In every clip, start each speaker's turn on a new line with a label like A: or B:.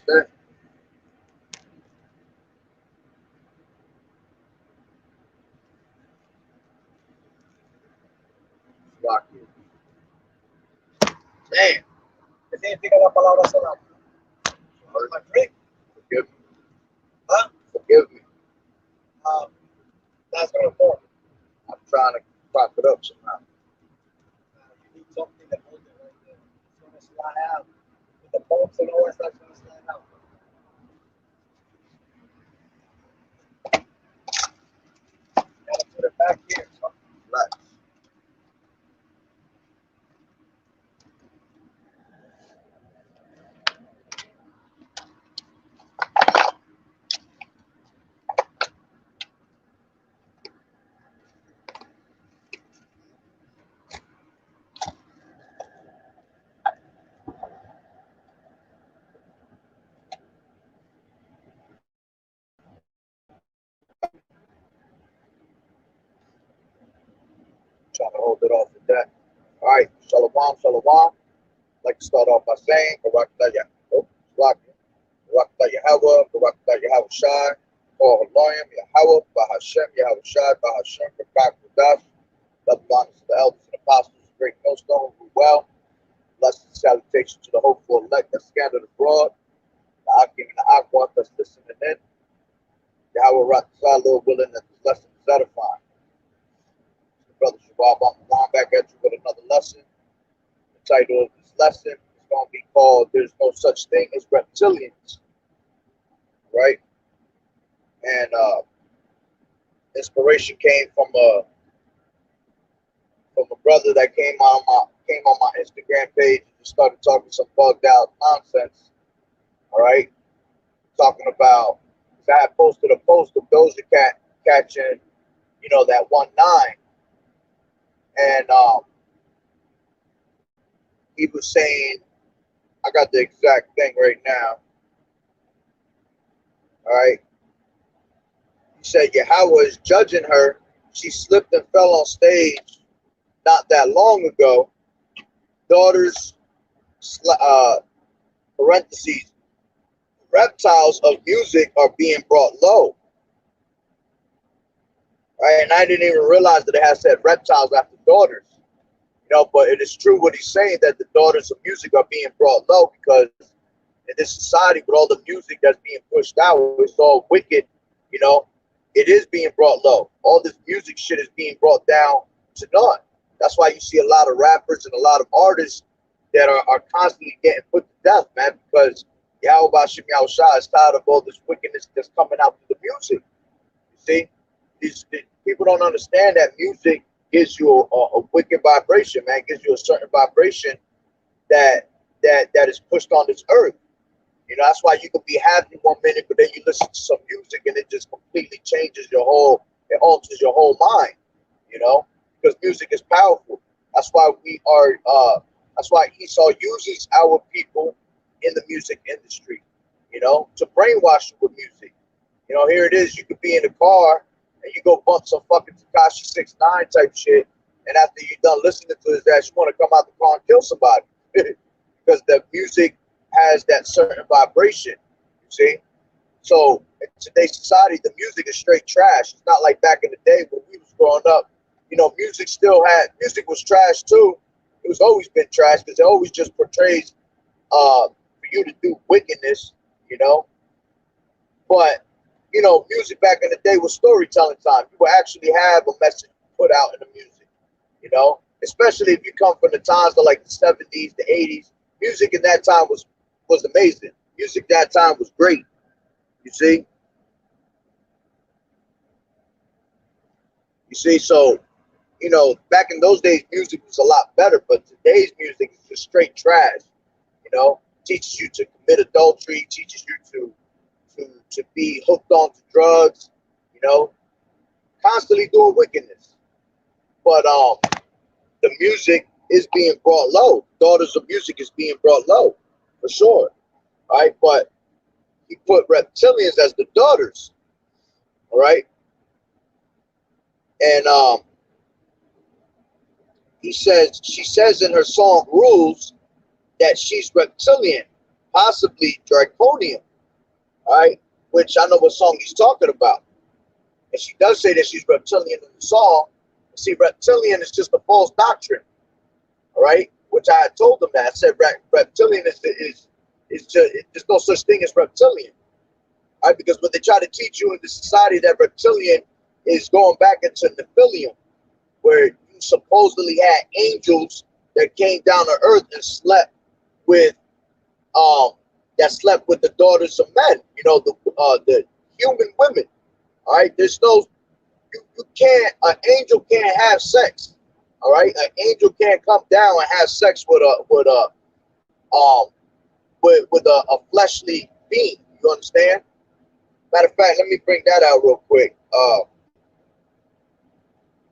A: usted. Slovakia. Damn.
B: ¿Qué significa la palabra sonar? My drink?
A: Forgive me.
B: Huh?
A: Forgive me.
B: That's very important.
A: I'm trying to prop it up somehow.
B: You need something that holds it right there. It's going to slide out. With the bumps and all that stuff, it's going to slide out. You got to put it back here. So.
A: Right. Trying to hold it off with that. All right, shalom, shalom. I'd like to start off by saying, Barakatah Yahweh, Barakatah Yahweh Shai, or Haloyim, Yahweh, Bahashem, Yahweh Shai, Bahashem, Barak Kudash, love and honor to the elders and apostles, great millstone, who well. Blessed salutation to the hopeful elect that scattered abroad, the Akim and the Aqua that's listening in. Yahweh Rakazah, Lord willing, that this lesson is edifying. Brother Shabab, I'm back at you with another lesson. The title of this lesson is going to be called There's No Such Thing as Reptilians. Right? And inspiration came from a brother that came on my Instagram page and just started talking some bugged out nonsense. All right? Talking about, I had posted a post of Doja Cat catching, that 1-9. And he was saying, I got the exact thing right now. All right. He said Yahweh is judging her. She slipped and fell on stage not that long ago. Daughters, parentheses, reptiles of music are being brought low. Right? And I didn't even realize that it has said reptiles after daughters. But it is true what he's saying, that the daughters of music are being brought low, because in this society with all the music that's being pushed out, it's all wicked, it is being brought low. All this music shit is being brought down to none. That's why you see a lot of rappers and a lot of artists that are constantly getting put to death, man, because Yahweh Bashim Yahweh Shah is tired of all this wickedness that's coming out through the music. You see, these people don't understand that music gives you a wicked vibration, man. It gives you a certain vibration that is pushed on this earth. That's why you could be happy 1 minute, but then you listen to some music and it just completely changes it alters your whole mind, because music is powerful. That's why that's why Esau uses our people in the music industry, to brainwash you with music. Here it is, you could be in a car and you go bump some fucking Tekashi 6ix9ine type shit, and after you're done listening to his ass, you want to come out the car and kill somebody because the music has that certain vibration, you see. So in today's society, the music is straight trash. It's not like back in the day when we was growing up. Music was trash too. It was always been trash because it always just portrays for you to do wickedness, But music back in the day was storytelling time. You would actually have a message put out in the music, especially if you come from the times of like the 70s, the 80s. Music in that time was amazing. Music that time was great, you see. So, back in those days, music was a lot better, but today's music is just straight trash, teaches you to commit adultery, teaches you to be hooked onto drugs, constantly doing wickedness. But the music is being brought low. Daughters of music is being brought low, for sure. All right, but he put reptilians as the daughters. All right, and she says in her song "Rules" that she's reptilian. possibly draconian, all right? Which I know what song he's talking about. And she does say that she's reptilian in the song. See, reptilian is just a false doctrine, all right? Which I had told them that. I said reptilian is just, there's no such thing as reptilian, all right? Because when they try to teach you in the society that reptilian is going back into Nephilim, where you supposedly had angels that came down to earth and slept with the daughters of men, the human women. All right, there's no, you can't, an angel can't have sex. All right, an angel can't come down and have sex with a fleshly being. You understand? Matter of fact, let me bring that out real quick.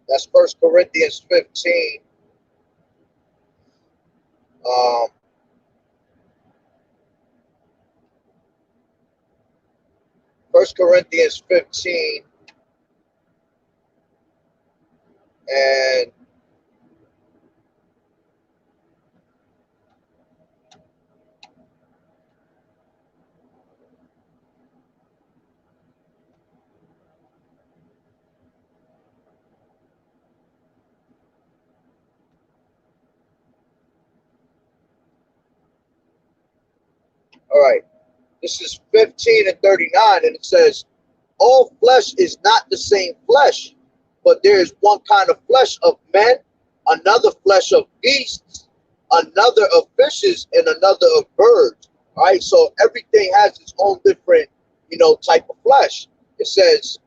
A: That's 1 Corinthians 15. 1 Corinthians 15 and all right, this is 15 and 39, and it says, all flesh is not the same flesh, but there is one kind of flesh of men, another flesh of beasts, another of fishes, and another of birds. All right, so everything has its own different, type of flesh. It says,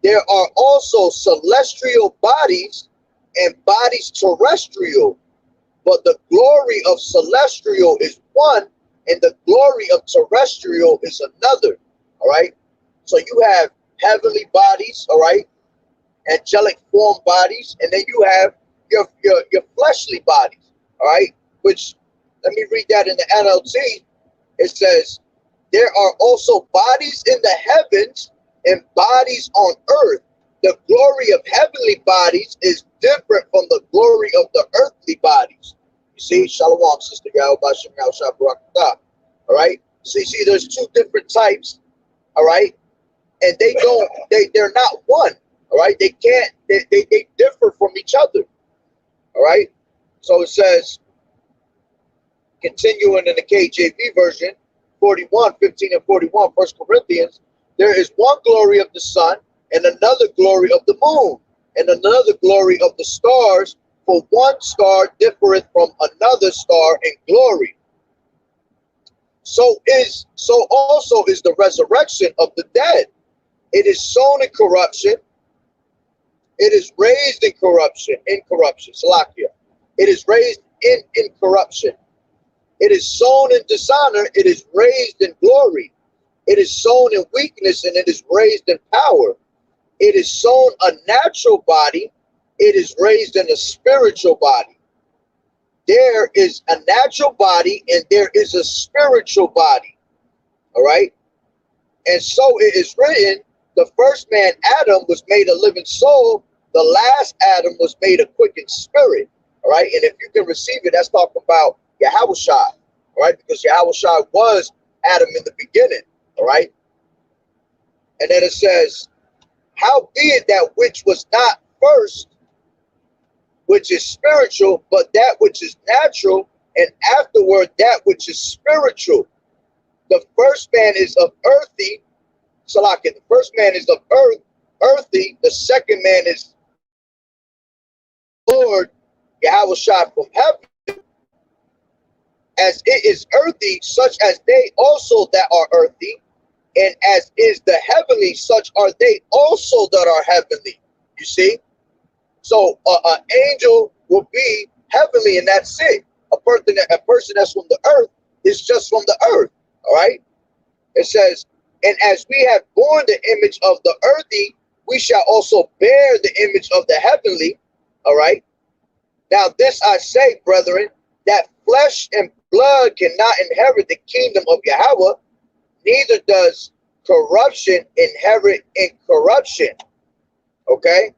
A: there are also celestial bodies and bodies terrestrial, but the glory of celestial is one, and the glory of terrestrial is another. All right. So you have heavenly bodies, all right, angelic form bodies, and then you have your fleshly bodies, all right. Which, let me read that in the NLT. It says, there are also bodies in the heavens and bodies on earth. The glory of heavenly bodies is different from the glory of the earthly bodies. You see, Shalom, Sister Yahweh Shabbat. All right. See, there's two different types. All right. And they're not one. All right. They can't, they differ from each other. All right. So it says, continuing in the KJV version, 41, 15 and 41, 1 Corinthians, there is one glory of the sun and another glory of the moon and another glory of the stars, for one star differeth from another star in glory. So also is the resurrection of the dead. It is sown in corruption. It is raised in corruption. Salakia. It is raised in corruption. It is sown in dishonor. It is raised in glory. It is sown in weakness, and it is raised in power. It is sown a natural body. It is raised in a spiritual body. There is a natural body and there is a spiritual body. All right. And so it is written, the first man, Adam, was made a living soul. The last Adam was made a quickened spirit. All right. And if you can receive it, that's talking about Yahushua. All right. Because Yahushua was Adam in the beginning. All right. And then it says, howbeit that which was not first, which is spiritual, but that which is natural, and afterward that which is spiritual. The first man is of earthy, Salakia, the first man is of earthy, the second man is Lord, Yahushua from heaven. As it is earthy, such as they also that are earthy, and as is the heavenly, such are they also that are heavenly. You see? So an angel will be heavenly, and that's it. A person that's from the earth is just from the earth. All right. It says, and as we have borne the image of the earthy, we shall also bear the image of the heavenly. All right. Now this I say, brethren, that flesh and blood cannot inherit the kingdom of Yahweh, neither does corruption inherit incorruption. Okay.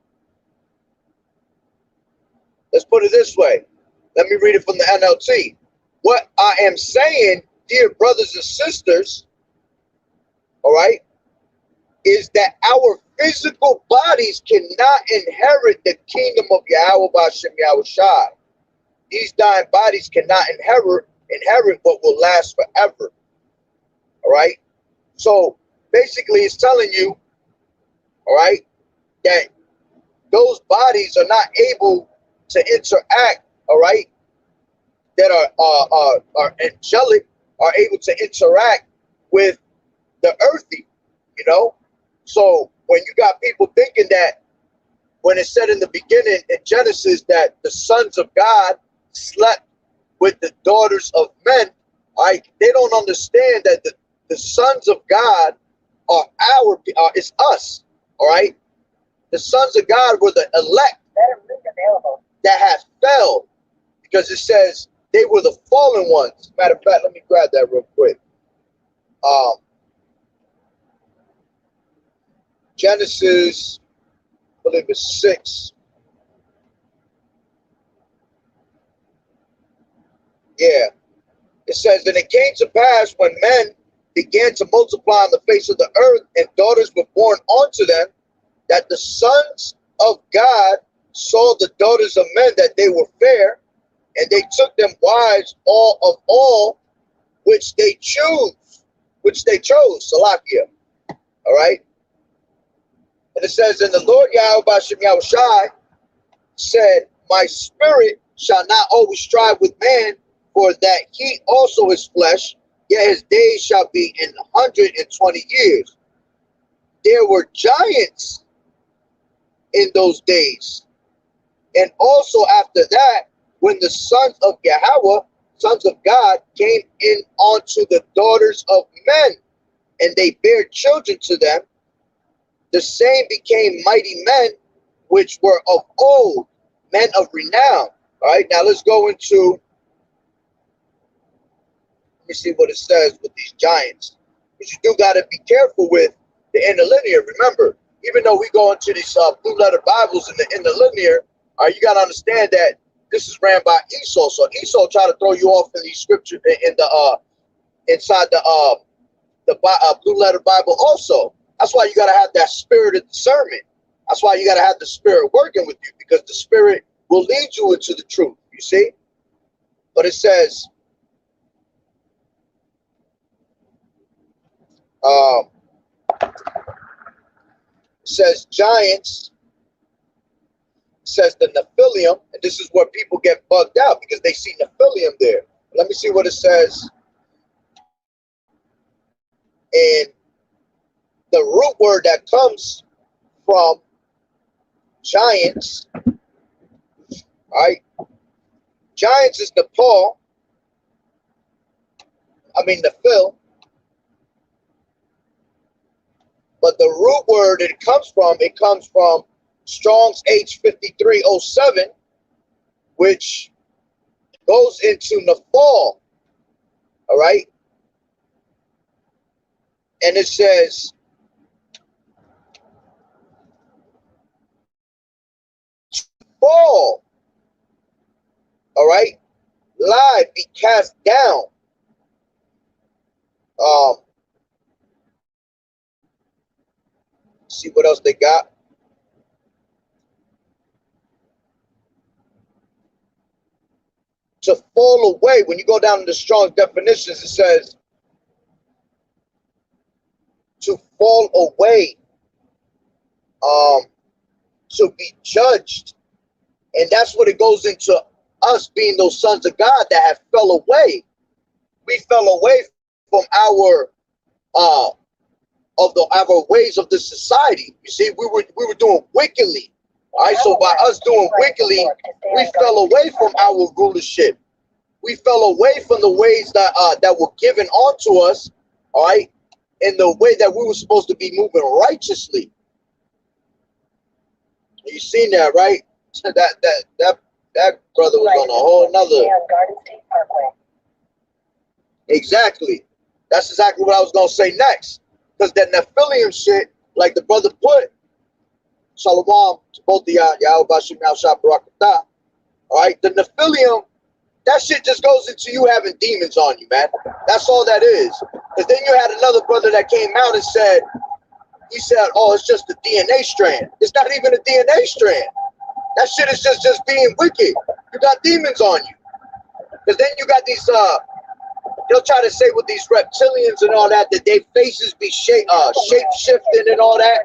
A: Let's put it this way. Let me read it from the NLT. what I am saying, dear brothers and sisters, all right, is that our physical bodies cannot inherit the kingdom of Yahweh B'Shem Yahweh Shai. These dying bodies cannot inherit what will last forever. All right. So basically, it's telling you, all right, that those bodies are not able to interact. All right, that are angelic, are able to interact with the earthy. You know. So when you got people thinking that when it said in the beginning in Genesis that the sons of God slept with the daughters of men, right? They don't understand that the sons of God are it's us, all right? The sons of God were the elect that have fell, because it says they were the fallen ones. Matter of fact, let me grab that real quick. Genesis, I believe it's 6. Yeah. It says, and it came to pass when men began to multiply on the face of the earth and daughters were born unto them, that the sons of God saw the daughters of men that they were fair, and they took them wives all which they chose, Salakia. All right. And it says, and the Lord Yahweh B'Shem Yahweh Shai said, my spirit shall not always strive with man, for that he also is flesh, yet his days shall be 120 years. There were giants in those days. And also after that, when the sons of Yahweh, sons of God, came in unto the daughters of men, and they bare children to them, the same became mighty men, which were of old, men of renown. All right, now let's go into, let me see what it says with these giants. Because you do got to be careful with the interlinear. Remember, even though we go into these blue letter Bibles in the interlinear, you got to understand that this is ran by Esau. So Esau try to throw you off in these scriptures in the inside the blue letter Bible also. That's why you got to have that spirit of discernment. That's why you got to have the spirit working with you, because the spirit will lead you into the truth. You see? But it says, giants, says the Nephilim, and this is where people get bugged out because they see Nephilim there. Let me see what it says. And the root word that comes from giants, all right? Giants is Nephil. But the root word it comes from Strong's H5307, which goes into Nephal, all right? And it says, fall, all right? Lie, be cast down. See what else they got. To fall away, when you go down to the Strong's definitions, it says to fall away, to be judged. And that's what it goes into us being those sons of God that have fell away. We fell away from our ways of this society. You see, we were doing wickedly. All right, so by us doing wickedly, we fell away from our rulership. We fell away from the ways that were given onto us, all right, in the way that we were supposed to be moving righteously. You seen that, right? That brother was on a whole nother. Exactly. That's exactly what I was gonna say next. Because that Nephilim shit, like the brother put, Shalom to both of y'all, Yahweh B'Shem Yahweh Shai Barakatah. All right, the Nephilim That shit just goes into you having demons on you, man. That's all that is. Because then you had another brother that came out and said, he said, oh, it's just a DNA strand. It's not even a DNA strand. That shit is just being wicked. You got demons on you. Because then you got these, they'll try to say with these reptilians and all that their faces be shape-shifting and all that.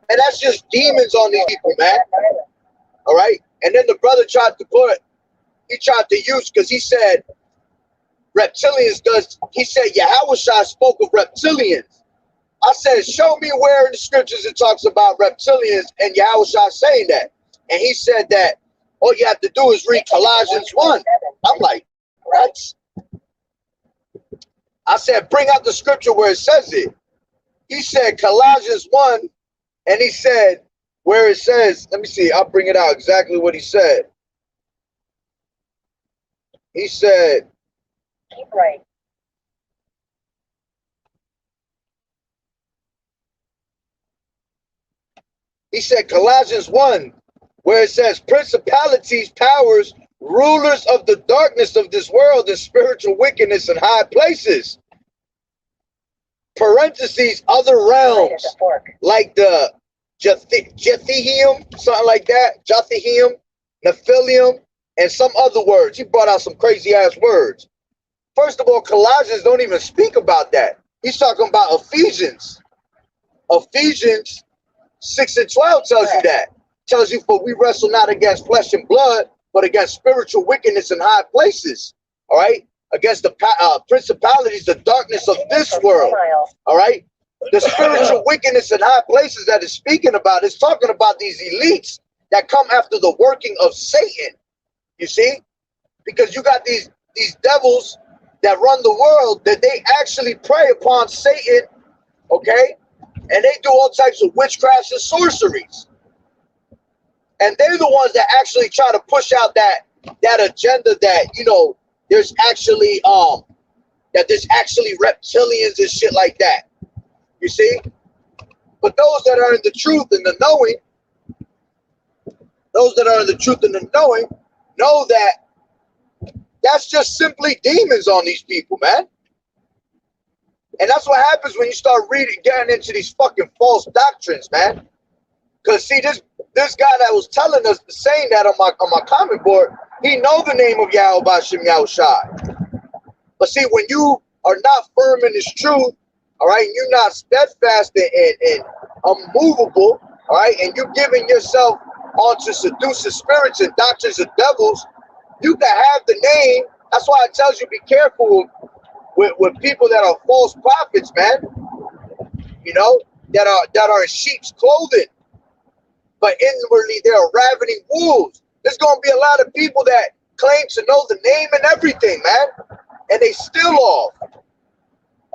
A: And that's just demons on these people, man. All right? And then the brother tried to use, because he said reptilians he said Yahushua spoke of reptilians. I said, show me where in the scriptures it talks about reptilians and Yahushua saying that. And he said that all you have to do is read Colossians 1. I'm like, what? I said, bring out the scripture where it says it. He said Colossians 1, and he said where it says, let me see, I'll bring it out exactly what he said. He said,
C: keep right.
A: He said Colossians 1, where it says principalities, powers, rulers of the darkness of this world and spiritual wickedness in high places. Parentheses, other realms, like the Jethium, something like that, Jothium, Nephilim, and some other words. He brought out some crazy ass words. First of all, Colossians don't even speak about that. He's talking about Ephesians. Ephesians 6 and 12 tells you that. Tells you, for we wrestle not against flesh and blood, but against spiritual wickedness in high places. All right? Against the principalities, the darkness of this world. All right? The spiritual wickedness in high places that it's speaking about is talking about these elites that come after the working of Satan. You see? Because you got these devils that run the world, that they actually prey upon Satan, okay? And they do all types of witchcrafts and sorceries. And they're the ones that actually try to push out that agenda that, you know, there's actually reptilians and shit like that. You see? But those that are in the truth and the knowing, know that that's just simply demons on these people, man. And that's what happens when you start getting into these fucking false doctrines, man. Because see, this guy that was telling us, saying that on my comment board, he know the name of Yahweh Bashim Yahushai. But see, when you are not firm in this truth, all right, and you're not steadfast and unmovable, all right, and you're giving yourself onto seducing spirits and doctrines of devils, you can have the name. That's why it tells you be careful with people that are false prophets, man. You know, that are in sheep's clothing, but inwardly they are ravening wolves. There's gonna be a lot of people that claim to know the name and everything, man, and they still off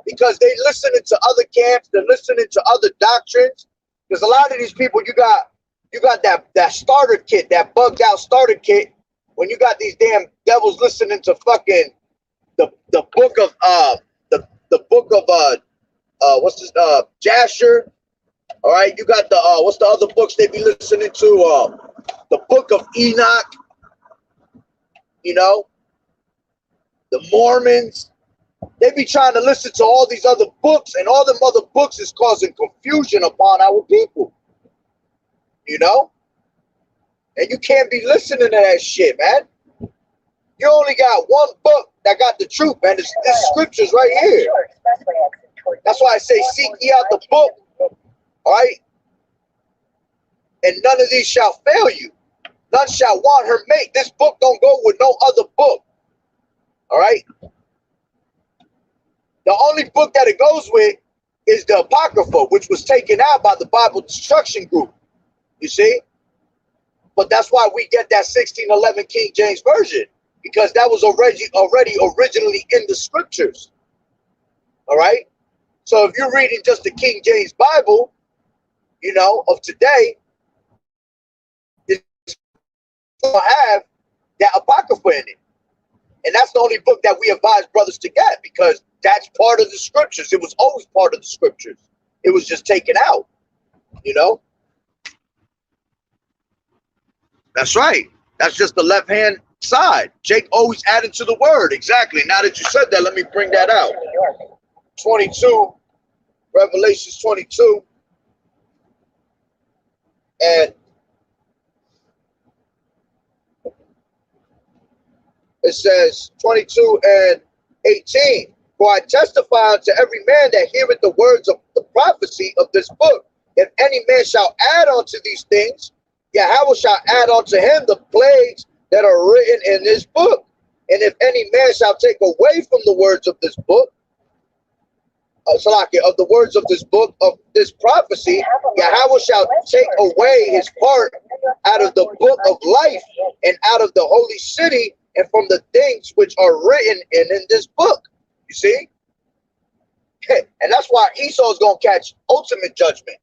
A: because they listening to other camps, they're listening to other doctrines. Because a lot of these people, you got that starter kit, that bugged out starter kit. When you got these damn devils listening to fucking the book of the book of what's this Jasher, all right, you got the what's the other books they be listening to, the book of Enoch, you know, the Mormons. They be trying to listen to all these other books, and all them other books is causing confusion upon our people, you know. And you can't be listening to that shit, man. You only got one book that got the truth, man. It's scriptures right here. That's why I say, seek ye out the book, all right? And none of these shall fail you. None shall want her mate. This book don't go with no other book, all right? The only book that it goes with is the Apocrypha, which was taken out by the Bible Destruction Group, you see? But that's why we get that 1611 King James Version, because that was already originally in the scriptures. All right. So if you're reading just the King James Bible, you know, of today, it's going to have that Apocrypha in it. And that's the only book that we advise brothers to get, because that's part of the scriptures. It was always part of the scriptures. It was just taken out, you know. That's right. That's just the left hand side. Jake always added to the word. Exactly. Now that you said that, let me bring that out. 22, Revelations 22. And it says 22 and 18. For I testify unto every man that heareth the words of the prophecy of this book. If any man shall add unto these things, Yahweh shall add unto him the plagues that are written in this book. And if any man shall take away from the words of this book, of the words of this book, of this prophecy, Yahweh shall take away his part out of the book of life and out of the holy city and from the things which are written in this book. You see? And that's why Esau's going to catch ultimate judgment,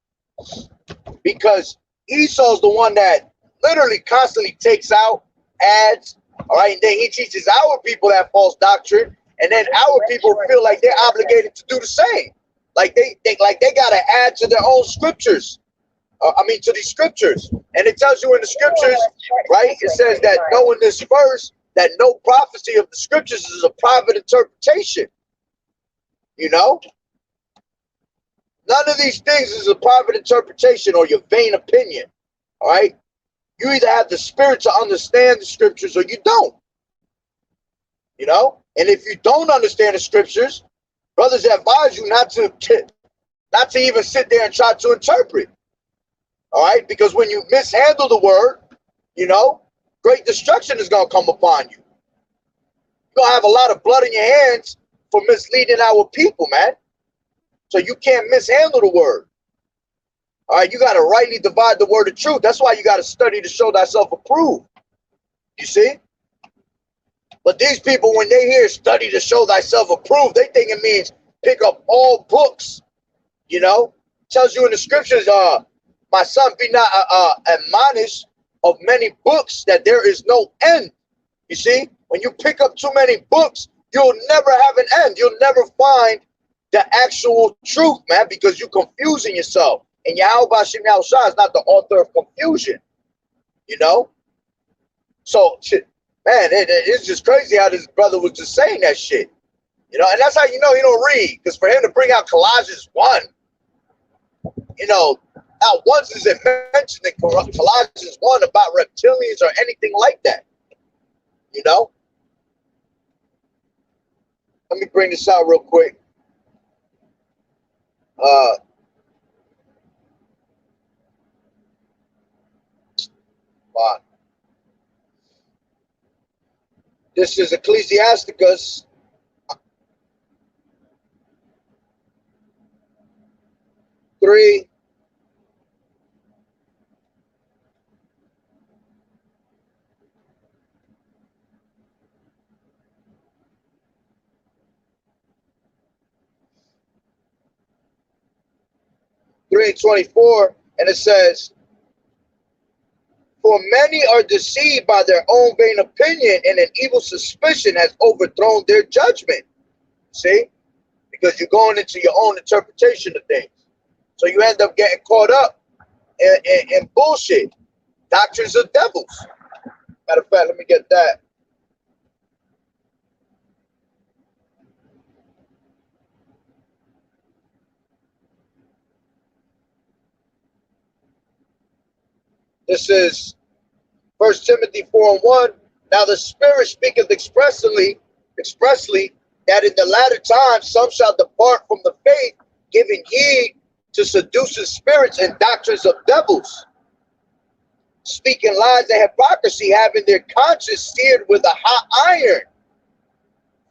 A: because Esau's the one that literally constantly takes out, adds, all right, and then he teaches our people that false doctrine, and then our people feel like they're obligated to do the same. Like they think like they got to add to their own scriptures. To these scriptures. And it tells you in the scriptures, right? It says that knowing this verse, that no prophecy of the scriptures is a private interpretation. You know? None of these things is a private interpretation or your vain opinion. All right? You either have the spirit to understand the scriptures or you don't. You know? And if you don't understand the scriptures, brothers advise you not to even sit there and try to interpret. All right? Because when you mishandle the word, you know, great destruction is going to come upon you. You're going to have a lot of blood in your hands for misleading our people, man. So you can't mishandle the word. All right? You got to rightly divide the word of truth. That's why you got to study to show thyself approved. You see? But these people, when they hear study to show thyself approved, they think it means pick up all books. You know? It tells you in the scriptures, my son, be not admonished of many books, that there is no end. You see? When you pick up too many books, you'll never have an end. You'll never find the actual truth, man, because you're confusing yourself. And Yahweh Bashim Yahushua is not the author of confusion. You know? So, man, it's just crazy how this brother was just saying that shit. You know, and that's how you know he don't read. Because for him to bring out Colossians 1, you know, not once is it mentioned in Colossians 1 about reptilians or anything like that. You know? Let me bring this out real quick. This is Ecclesiasticus 3. And 24, and it says, for many are deceived by their own vain opinion, and an evil suspicion has overthrown their judgment. See? Because you're going into your own interpretation of things. So you end up getting caught up in bullshit. Doctrines of devils. Matter of fact, let me get that. This is 1 Timothy 4:1. Now the Spirit speaketh expressly that in the latter times some shall depart from the faith, giving heed to seducing spirits and doctrines of devils, speaking lies and hypocrisy, having their conscience seared with a hot iron,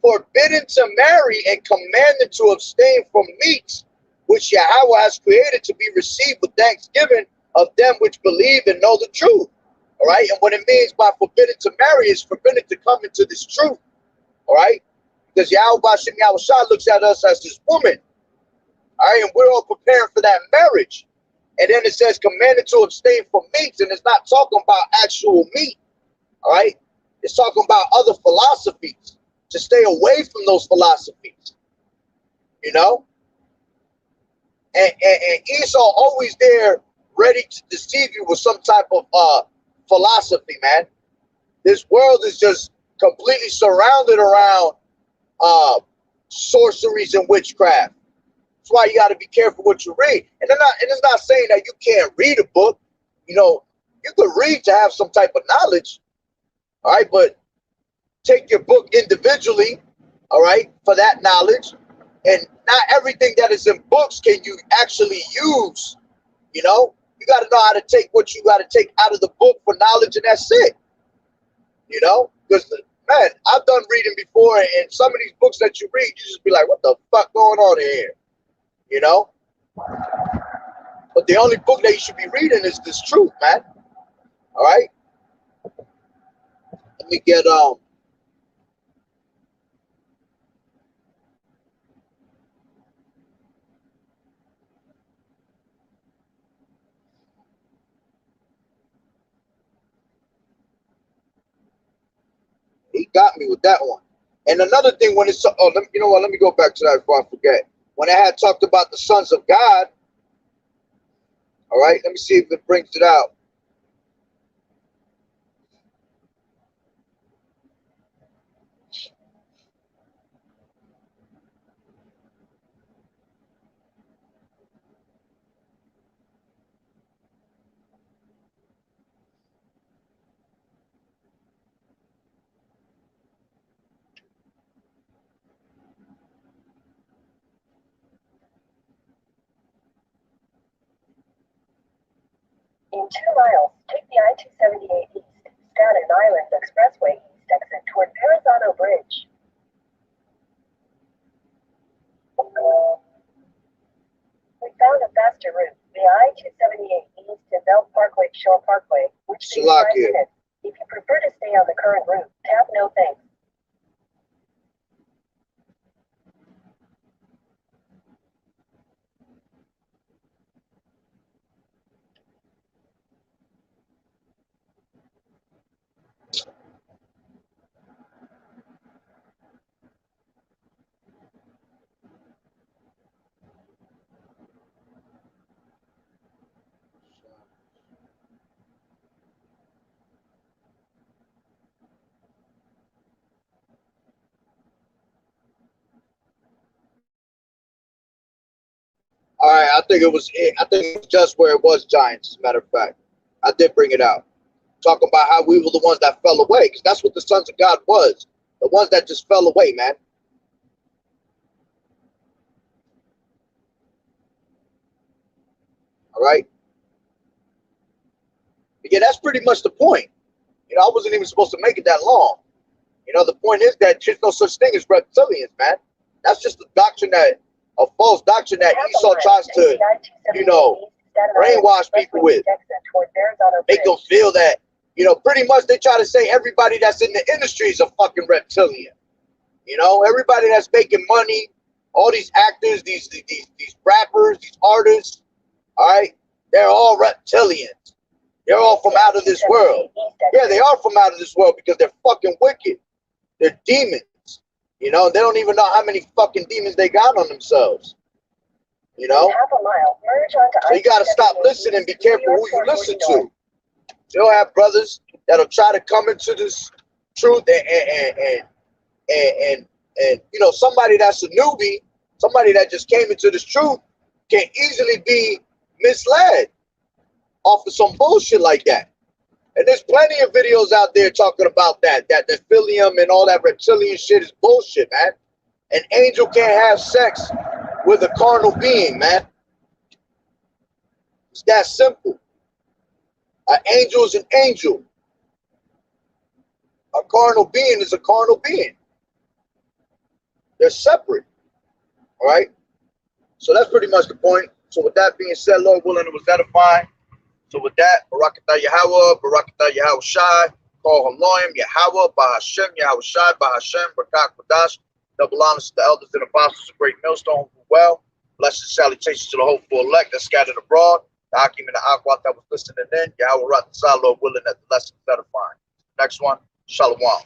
A: forbidden to marry and commanded to abstain from meats, which Yahweh has created to be received with thanksgiving of them which believe and know the truth. All right. And what it means by forbidden to marry is forbidden to come into this truth. All right. Because Yahweh Bashim Yahushua looks at us as this woman. All right. And we're all preparing for that marriage. And then it says commanded to abstain from meats. And it's not talking about actual meat. All right. It's talking about other philosophies. To stay away from those philosophies. You know. And Esau always there ready to deceive you with some type of philosophy, man. This world is just completely surrounded around sorceries and witchcraft. That's why you got to be careful what you read. And it's not saying that you can't read a book. You know, you could read to have some type of knowledge. All right, but take your book individually, all right, for that knowledge. And not everything that is in books can you actually use. You know, you got to know how to take what you got to take out of the book for knowledge, and that's it. You know, because, man, I've done reading before, and some of these books that you read, you just be like, what the fuck going on in here? You know? But the only book that you should be reading is this truth, man. All right? Let me get, he got me with that one. And another thing, when it's, you know what, let me go back to that before I forget. When I had talked about the sons of God, all right, let me see if it brings it out.
C: In 2 miles, take the I-278 east, Staten Island Expressway east exit toward Verrazano Bridge. We found a faster route, the I-278 east to Belt Parkway Shore Parkway, which takes 5 minutes. If you prefer to stay on the current route, tap no thanks.
A: All right, I think it was just where it was Giants, as a matter of fact. I did bring it out. Talking about how we were the ones that fell away, because that's what the sons of God was. The ones that just fell away, man. All right? But yeah, that's pretty much the point. You know, I wasn't even supposed to make it that long. You know, the point is that there's no such thing as reptilians, man. That's just a false doctrine that Esau tries to, you know, brainwash people with. Make them feel that, you know, pretty much they try to say everybody that's in the industry is a fucking reptilian. You know, everybody that's making money, all these actors, these rappers, these artists, all right, they're all reptilians. They're all from out of this world. Yeah, they are from out of this world because they're fucking wicked. They're demons. You know, they don't even know how many fucking demons they got on themselves. You know? So you gotta stop listening. Be careful who you listen to. You'll have brothers that'll try to come into this truth and you know, somebody that's a newbie, somebody that just came into this truth can easily be misled off of some bullshit like that. And there's plenty of videos out there talking about that Nephilim and all that reptilian shit is bullshit, man. An angel can't have sex with a carnal being, man. It's that simple. An angel is an angel. A carnal being is a carnal being. They're separate. All right? So that's pretty much the point. So with that being said, Lord willing, it was edifying. So with that, Barakatah Yahweh, Barakatah Yahweh Shai, call him Loyim, Yahweh, Bahashem, Yahweh Shai, Bahashem, Barak Badash, double honors to the elders and apostles of Great Millstone who well. Blessed salutations to the hopeful elect that scattered abroad, the Hakim and the Akwat that was listening in. Yahweh Ratzah, Lord willing, that the lesson is edifying. Next one, Shalom.